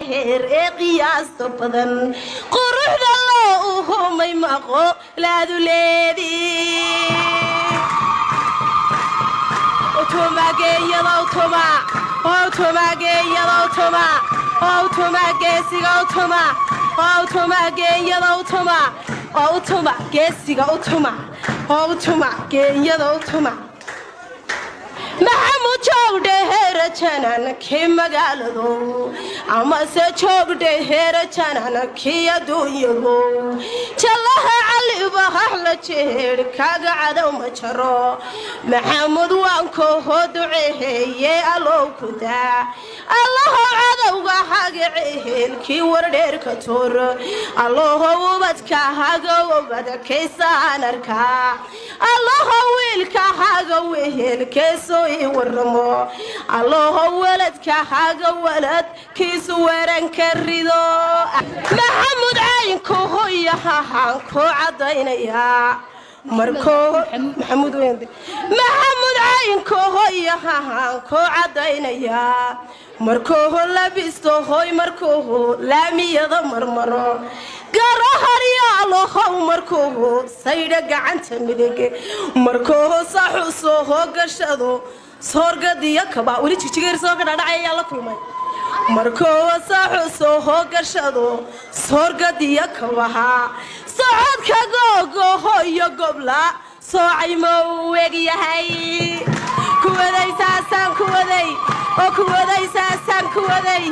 dheer ee qiyaasta badan quruxda loo humay maqo laadu leedii utuma geeyada utuma utuma geeyada utuma utuma geesiga utuma utuma geeyada utuma utuma geesiga utuma utuma geeyada utuma maxamud joogdhe heera janan kii magaalado amase joogdhe heera janan kii adduunyado jallaha calibahax la jeer kaaga cadow ma jaro maxamud waan koohoo duceeheeye allow ku daa allahow cadowga haga cehel kii wardheerka tuur allahow ubadka haga ubada kaysaan arkaa allahow wiilka haga wehel keesoo waramo allahow waladka haga walad kiisu weeran ka rido maxamud caynku hooyahaan ku cadaynaya markoo maxamud weende maxamud caynku hooyahaan ku cadaynaya markoo labisto hooy markoo laamiyada marmaro garaharyaalohow markoo sayda gacanta midig markoo saxuso hoogashado soorgadiya kaba wali jijigeer soo ka dhacay la kulmay markoo saxuso hoogashado soorgadiya kabaha socodka googo hooyo gobla soocay ma weegyahay kuwaday saasaan kuwaday oo kuwaday saasaan kuwaday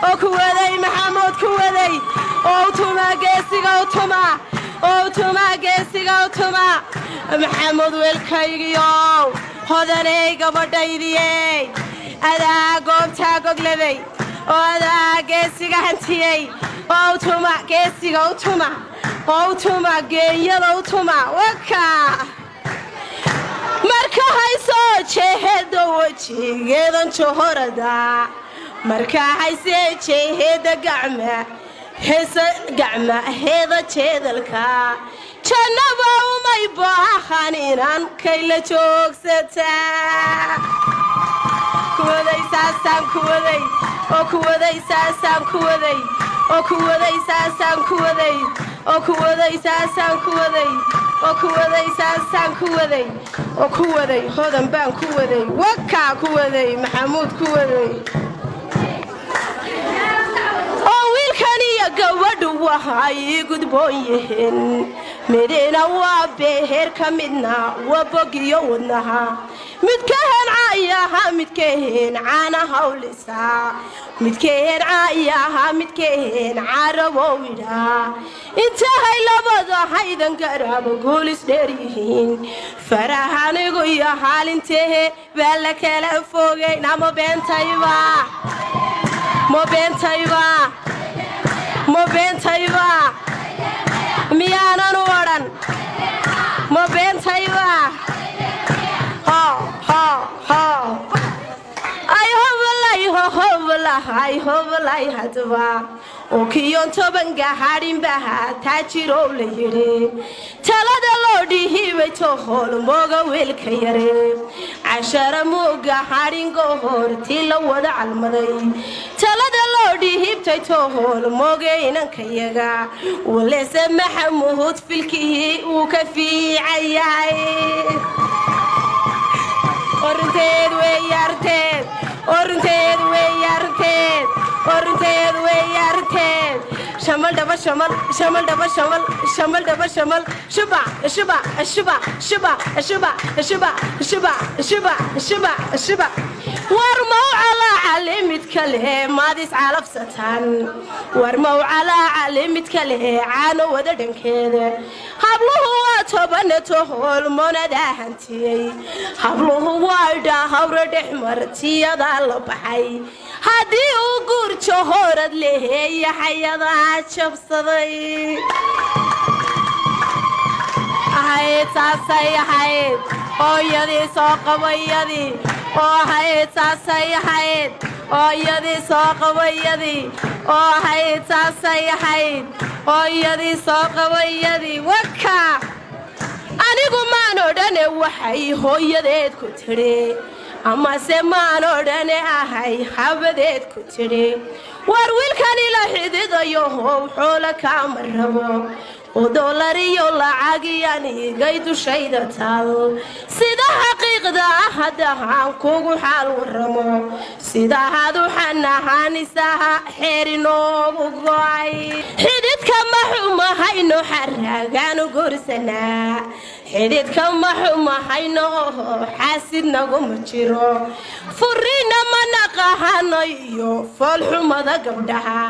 oo kuwaday maxamud kuwaday oo tuma geesiga utuma oo tuma geesiga utuma maxamud weelkaygiyo hodanay gabadhaydiyey adaa goobtaa gogladay oo adaa geesiga hantiyey oo tuma geesiga utuma oo tuma geeyada utuma waka marka haysoo jeeheda wajigeedan johorada marka haysee jeeheda gacma heeda jeedalka jannaba umay baahan inaan kayla joogsataa kuwaday saasaan kuwaday oo kuwaday saasaan kuwaday oo kuwaday saasaan kuwaday oo kuwaday saasaan kuwaday oo kuwaday saasaan kuwaday oo kuwaday hodan baan kuwaday wakaa kuwaday maxamuud kuwaday oo wiilkaniya gabadhu waxay gudboon yihiin midina waa beher ka midna waa bogiyo wadnaha midkeen caayaha midkeen caana hawlisa midkeen caayaha midkeen carabo wida inta hay labada haydan garab goolis dheer yihiin farahanigu iyo xaalintee baa la kala fogay namo beentayba mo beentayba miyaanan waran mo beentayba I hobalay hadwa oo kiyon tobanka harin baha taajiro leeyre talada loo dhihibay tohol mooga weelka yare ashara mooga harin goorti la wada calmaday talada loo dhihibtay tohol mooga inanka yaga waleese maxamuud filkii uu ka fiicayay ornteed way yarteed ornteed way yarteed ornteed way yarteed shamal daba shamal shamal daba shamal shamal daba shamal shuba shuba shuba shuba shuba shuba shuba shuba shuba shuba warmow ala calimid kale maadis calafsatan warmow ala calimid kale caano wada dhankeeda habluhu waa tobaneto holmonada hantiyey habluhu waa dhahawra dhexmartiyada la baxay haddii uu guur johorad leeya xayada jabsaday ahayd saasay ahayd ooyadii soo qabayadii oo ahayd saasay ahayd ooyadii soo qabayadii oo ahayd saasay ahayd ooyadii soo qabayadii waka anigu maan odhane waxay hooyadeed ku tidhi amase maan odhane ahay habadeed ku tidhi war wiilkani dhidayohow xoola kaama rabo oo doolariyo lacagiyaan igay dushayda taal sida xaqiiqda haddaan kugu xaal waramo sidaad u xanahaanisaha xeer inoogu go'ay xididka ma xumahayno xaragaanu gorsanaa xididka ma xumahayno xaasid naguma jiro furriina ma naqahano iyo foolxumada gabdhaha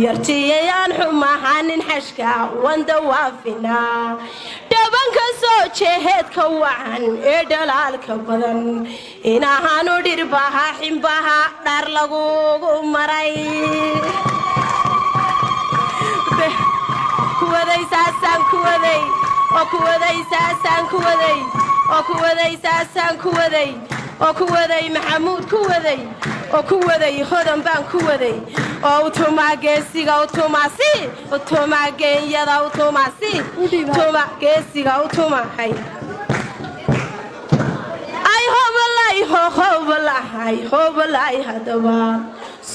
yartiyayaan xumahanin xashka wanda waafinaa dhabanka soo jeheedka wacan ee dhalaalka badan inahaanu dhirbaha ximbaha dhar lagugu maray kuwaday saasaan kuwaday oo kuwaday saasaan kuwaday oo kuwaday saasaan kuwaday oo kuwaday maxamuud kuwaday oo kuwaday hodan baan kuwaday oo utumaageesiga utumaasi utumaageeyada utumaasi utumaageesiga utumahay ay hobalay hadaba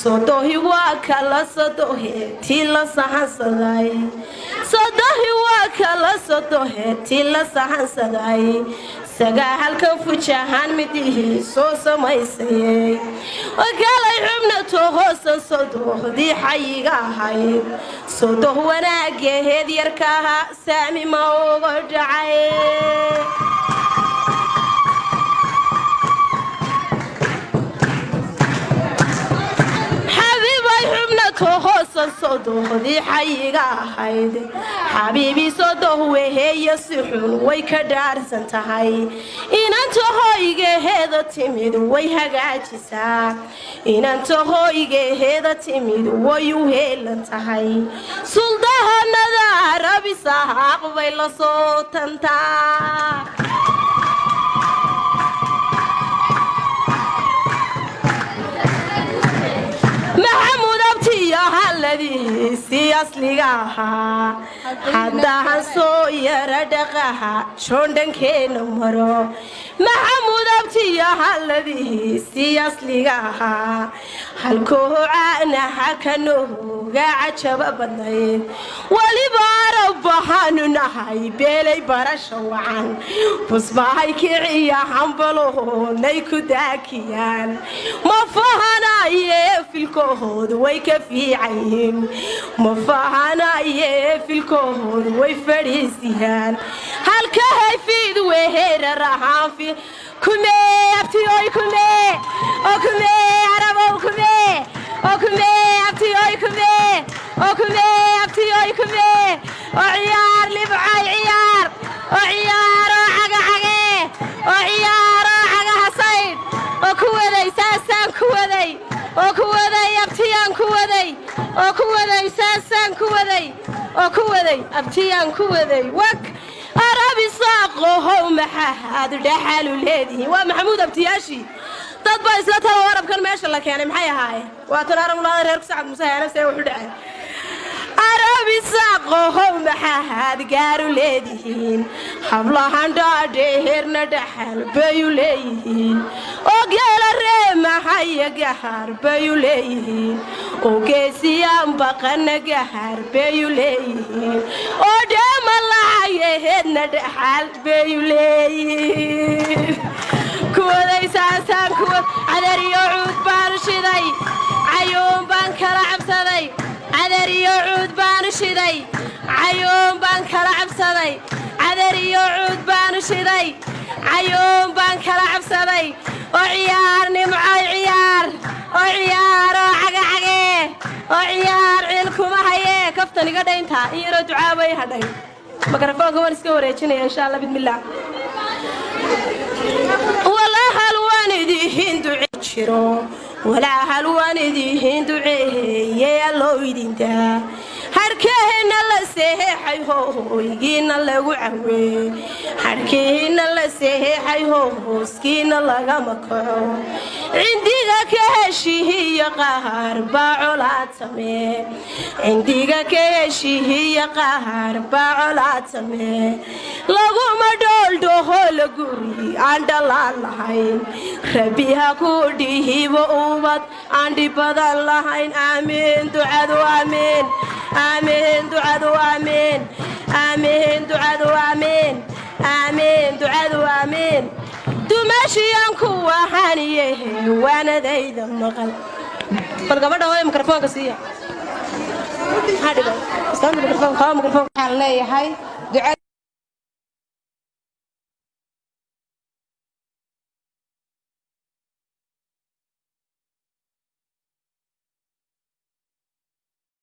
sodohi waa kala sodohe tii la sahansaday sodohi waa kala sodohe tii la sahansaday sagaalkan fujahan midihii soo samaysayay wakalay xubnato hoosan sodohdii xayiga ahayd sodoh wanaageed yarkaha saami ma uga dhacay hoosan sodohdii xayiga ahayd xabiibii sodoh weheeyo si xun way ka dhaarsan tahay inanta hooygeheeda timid way hagaajisaa inanta hooygeheeda timid way u heelan tahay suldahanada arabisahaaq bay la soo tantaa si asliga ahaa haddaan soo yara dhaqaha shoondhankeena maro maxamuud abtiya halladii si asliga ahaa halkoo caanaha kanooga cajaba badnayd weliba arab waxaanu nahay beelay barasha wacan busbahay kiciya hambaloonay ku daakiyaan ma fahanaye filkoohoodu way ka fiicayiin ma fahanaye filkoohoodu way fadhiisiyaan halka hayfiid weheerar ahaan kume abtiyoy kume oo kume arabow kume oo kume abtiyoy kume oo kume abtiyoy kume oo ciyaar libcay ciyaar oo ciyaaroo cagacage oo ciyaaroo cagahasayd oo kuwaday saasaan kuwaday oo kuwaday abtiyaan kuwaday oo kuwaday saasaan kuwaday oo kuwaday abtiyaan kuwaday wak arabi saaqohow maxaad dhaxalu leedihiin waa maxamuud abtiyaashii dad baa isla talo arabkan meesha la keenay maxay ahaayeen waa tan arabulaada reerku sacad muuse heanasee wuxuu dhacay arabi saaqohow maxaad gaaru leedihiin hablahan dhaadheerna dhaxal bayu leeyihiin oo geela reemahaya gahar bayu leeyihiin oo geesiyaan baqana gahar bayu leeyihiin oo dheema lacayaheedna dhaxal bayu leeyihiin kuwaday saasaan kuwad cadariyo cuud baanu shiday cayuun baan kala cabsaday cadariyo cuud baanu shiday cayuun baan kala cabsaday cadariyo cuud baanu shiday cayuun baan kala cabsaday oo ciyaar nimcay ciyaar oo ciyaaroo cagacage oo ciyaar ciilkuma hayee kaftan iga dhayntaa in yaroo ducaabay hadhay makarafoonka waan iska wareejinaya insha allah bismillaah walahal waan idiin duce jiro walahal waan idiin duceeye alloo idintaa harkeena la seexay hooygiina lagu caweey harkeena la seexay hooskiina laga makaco cindiga ka heshiiya qaar baacolaad samee cindiga ka heshiiya qaar baacolaad samee laguma dholdhoho la guri aan dhalaan lahayn rabbi ha ku dhihibo ubad aan dhib badan lahayn aamiin ducadu aamiin آمين دمشيان كوهانيه وانا دايد مقل فالقبضة هاي ميكروفون كسية هادي بقى استنى ميكروفون خا ميكروفون حالي هاي